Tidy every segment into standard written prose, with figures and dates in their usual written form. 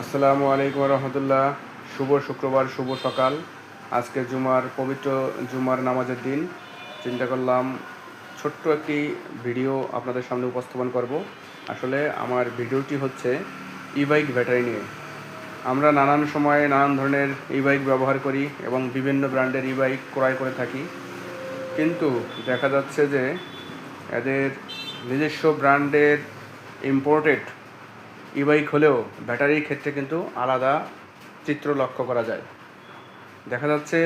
আসসালামু আলাইকুম রহমতুল্লাহ। শুভ শুক্রবার, শুভ সকাল। আজকে পবিত্র জুমার নামাজের দিন। চিন্তা করলাম ছোট্ট একটি ভিডিও আপনাদের সামনে উপস্থাপন করব। আসলে আমার ভিডিওটি হচ্ছে ই বাইক ব্যাটারি নিয়ে। আমরা নানান সময়ে নানান ধরনের ই বাইক ব্যবহার করি এবং বিভিন্ন ব্র্যান্ডের ই বাইক ক্রয় করে থাকি, কিন্তু দেখা যাচ্ছে যে এদের নিজস্ব ব্র্যান্ডের ইম্পোর্টেড ই বাইক হলেও ব্যাটারির ক্ষেত্রে কিন্তু আলাদা চিত্র লক্ষ্য করা যায়। দেখা যাচ্ছে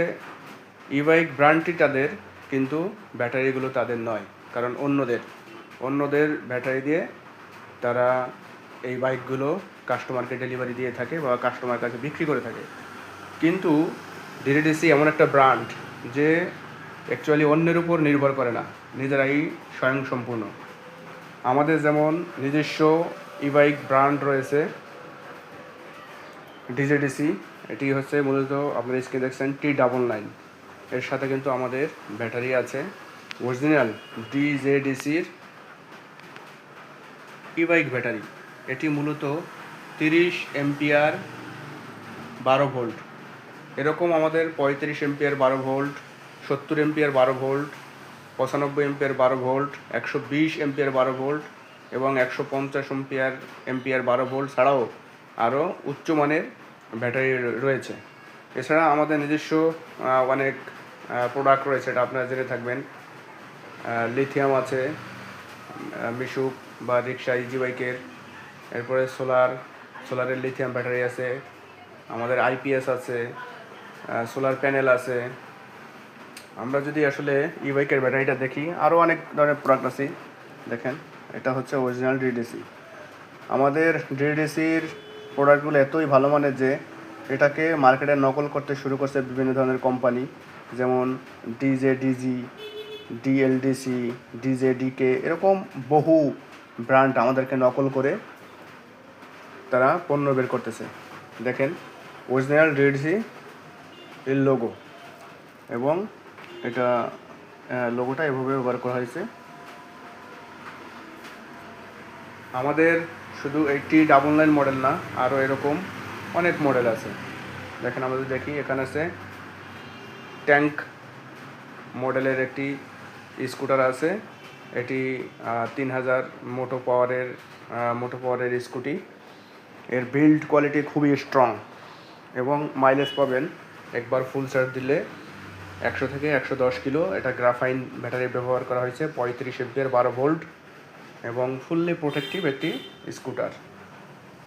ই বাইক ব্র্যান্ডটি তাদের, কিন্তু ব্যাটারিগুলো তাদের নয়। কারণ অন্যদের ব্যাটারি দিয়ে তারা এই বাইকগুলো কাস্টমারকে ডেলিভারি দিয়ে থাকে বা কাস্টমার কাছে বিক্রি করে থাকে। কিন্তু ডিডিসি এমন একটা ব্র্যান্ড যে অ্যাকচুয়ালি অন্যের উপর নির্ভর করে না, নিজেরাই স্বয়ংসম্পূর্ণ। আমাদের যেমন নিজস্ব ই বাইক ব্র্যান্ড রয়েছে ডিজেডিসি, এটি হচ্ছে মূলত আপনারা স্ক্রিনে দেখছেন T99। এর সাথে কিন্তু আমাদের ব্যাটারি আছে অরিজিনাল ডিজেডিসির ই বাইক ব্যাটারি। এটি মূলত 30 এম্পিয়ার 12 ভোল্ট। এরকম আমাদের 35 ampere 12 volt, 70 ampere 12 volt, 95 ampere 12 volt, 120 ampere 12 volt এবং 150 এম্পিয়ার 12 ভোল্ট ছাড়াও আরও উচ্চমানের ব্যাটারি রয়েছে। এছাড়া আমাদের নিজস্ব অনেক প্রোডাক্ট রয়েছে, এটা আপনারা জেনে থাকবেন। লিথিয়াম আছে, মিশুক বা রিক্সা ইজি বাইকের। এরপরে সোলারের লিথিয়াম ব্যাটারি আছে, আমাদের আইপিএস আছে, সোলার প্যানেল আছে। আমরা যদি আসলে ই বাইকের ব্যাটারিটা দেখি, আরও অনেক ধরনের প্রোডাক্ট আছে। দেখেন, এটা হচ্ছে অরিজিনাল ডিডিসি। আমাদের ডিডিসির প্রোডাক্টগুলো এতই ভালো মানের যে এটাকে মার্কেটে নকল করতে শুরু করছে বিভিন্ন ধরনের কোম্পানি, যেমন ডিজেডিজি, ডিএলডিসি, ডিজেডিকে, এরকম বহু ব্র্যান্ড আমাদেরকে নকল করে তারা পণ্য বের করতেছে। দেখেন, অরিজিনাল ডিডিসি এর লোগো, এবং এটা লোগোটা এভাবে ব্যবহার করা হয়েছে। আমাদের শুধু এই T99 মডেল না, আরও এরকম অনেক মডেল আছে। দেখেন, আমাদের দেখি, এখানে আছে ট্যাঙ্ক মডেলের একটি স্কুটার আছে। এটি 3000 মোটো পাওয়ারের স্কুটি। এর বিল্ড কোয়ালিটি খুবই স্ট্রং এবং মাইলেজ পাবেন একবার ফুল চার্জ দিলে 100 থেকে 110 কিলো। এটা গ্রাফাইন ব্যাটারি ব্যবহার করা হয়েছে, 35 এম্পিয়ার 12 ভোল্ট এবং ফুললি প্রোটেক্টিভ একটি স্কুটার।